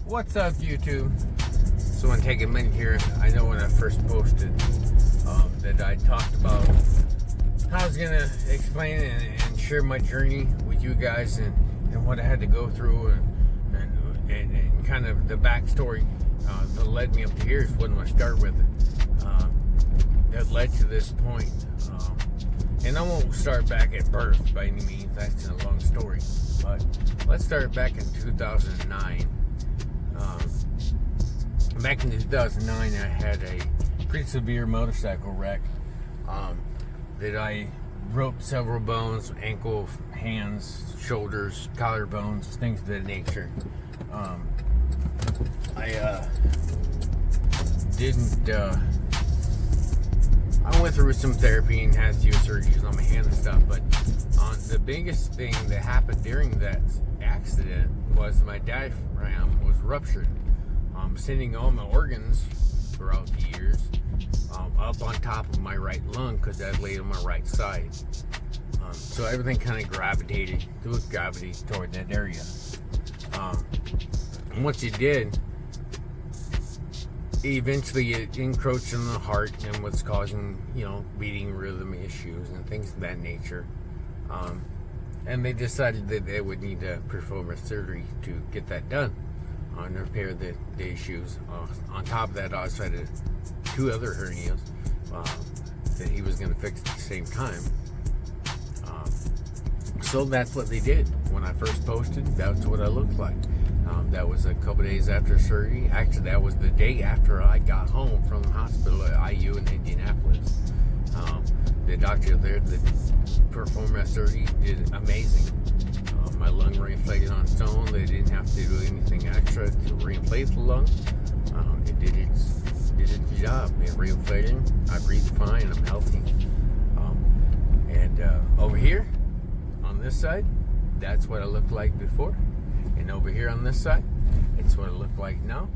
What's up, YouTube? So I want to take a minute here. I know when I first posted that I talked about how I was going to explain and share my journey with you guys and what I had to go through and kind of the backstory that led me up to here is what I'm going to start with. That led to this point. And I won't start back at birth by any means. That's a long story. But let's start back in 2009. Back in 2009, I had a pretty severe motorcycle wreck that I broke several bones, ankle, hands, shoulders, collarbones, things of that nature. I went through some therapy and had a few surgeries on my hand and stuff, but the biggest thing that happened during that accident was my diaphragm was ruptured. Sending all my organs throughout the years up on top of my right lung because I laid on my right side. So everything kind of gravitated with gravity toward that area. And once it did, eventually it encroached on the heart and was causing, beating rhythm issues and things of that nature. And they decided that they would need to perform a surgery to get that done. And repair the issues. On top of that, I also had two other hernias that he was going to fix at the same time. So that's what they did. When I first posted, that's what I looked like. That was a couple days after surgery. Actually, that was the day after I got home from the hospital at IU in Indianapolis. The doctor there that performed my surgery did amazing. My lung reinflated on its own. They didn't have to do anything extra to reinflate the lung. It did its job. It reinflated. I breathe fine. I'm healthy. And over here, on this side, that's what I looked like before. And over here on this side, it's what I look like now.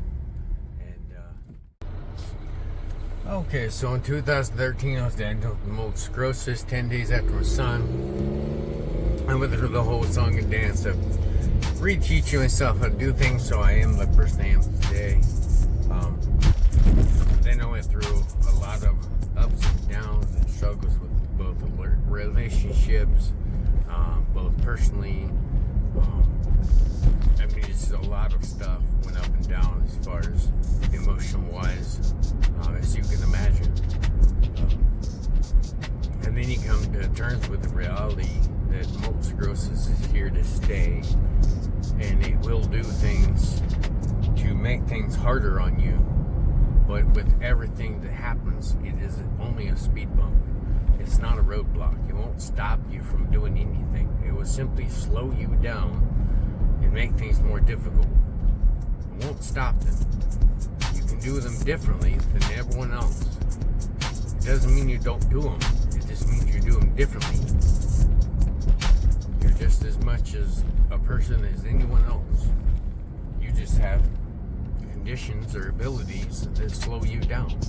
Okay, so in 2013, I was diagnosed with multiple sclerosis 10 days after my son. I went through the whole song and dance of reteaching myself how to do things so I am the person I am today. Then I went through a lot of ups and downs and struggles with both relationships, both personally. It's a lot of stuff went up and down as far as emotional-wise, as you can imagine. And then you come to terms with the reality that multiple sclerosis is here to stay, and it will do things to make things harder on you. But with everything that happens, it is only a speed bump. It's not a roadblock. It won't stop you from doing anything. It will simply slow you down and make things more difficult. It won't stop them. You can do them differently than everyone else. It doesn't mean you don't do them. It just means you do them differently. You're just as much as a person as anyone else. You just have conditions or abilities that slow you down.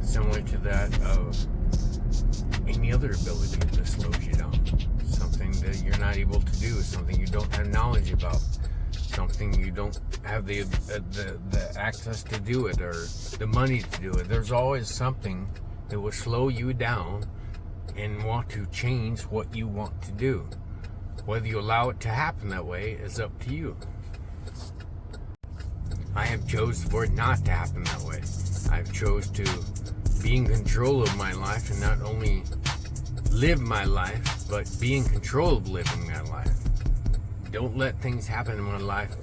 Similar to that of any other ability that slows you down. Something that you're not able to do, something you don't have knowledge about, something you don't have the access to do it or the money to do it. There's always something that will slow you down and want to change what you want to do. Whether you allow it to happen that way is up to you. I have chose for it not to happen that way. I've chose to be in control of my life and not only live my life, but be in control of living my life. Don't let things happen in my life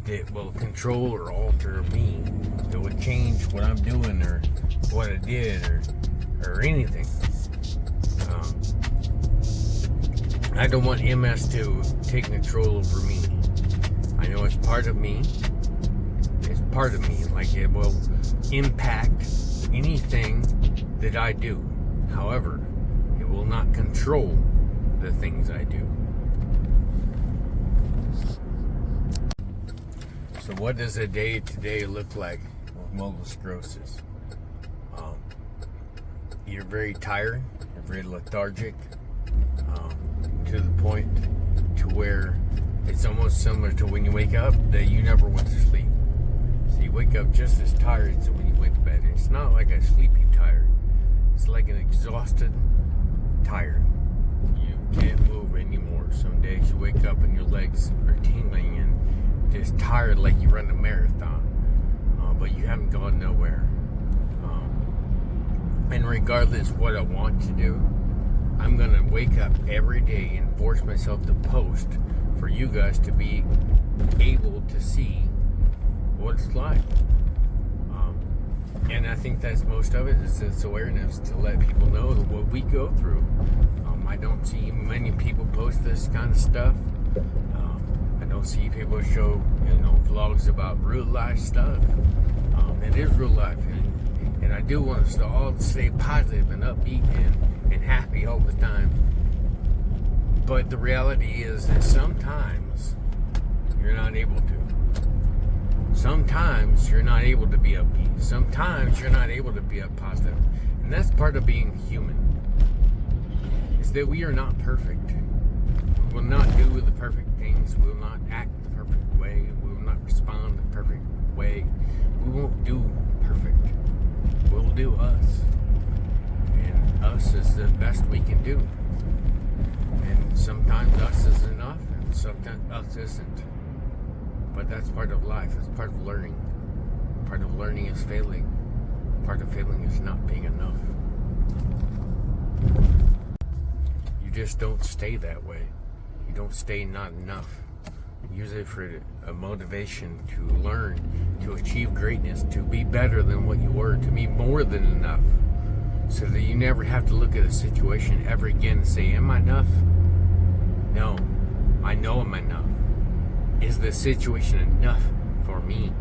that will control or alter me, that will change what I'm doing or what I did or anything. I don't want MS to take control over me. I know it's part of me. It's part of me. Like, it will impact anything that I do. However, it will not control the things I do. So what does a day today look like with multiple sclerosis? You're very tired, you're very lethargic, to the point to where It's almost similar to when you wake up that you never went to sleep. So you wake up just as tired as when you went to bed. And it's not like a sleepy tired. It's like an exhausted tired. You can't move anymore. Some days you wake up and your legs are tingling and just tired like you run a marathon. But you haven't gone nowhere. And regardless what I want to do, I'm going to wake up every day and force myself to post for you guys to be able to see what it's like. And I think that's most of it, is this awareness to let people know what we go through. I don't see many people post this kind of stuff. I don't see people show, vlogs about real life stuff. It is real life, and I do want us to all stay positive and upbeat and happy all the time. But the reality is that sometimes you're not able to. Sometimes you're not able to be upbeat. Sometimes you're not able to be up positive. And that's part of being human. Is that we are not perfect. We will not do the perfect things. We will not act the perfect way. We will not respond the perfect way. We won't do perfect. We'll do us. And us is the best we can do. And sometimes us is enough, and sometimes us isn't. But that's part of life. It's part of learning. Part of learning is failing. Part of failing is not being enough. You just don't stay that way. You don't stay not enough. Use it for a motivation to learn, to achieve greatness, to be better than what you were, to be more than enough. So that you never have to look at a situation ever again and say, am I enough? No, I know I'm enough. Is the situation enough for me?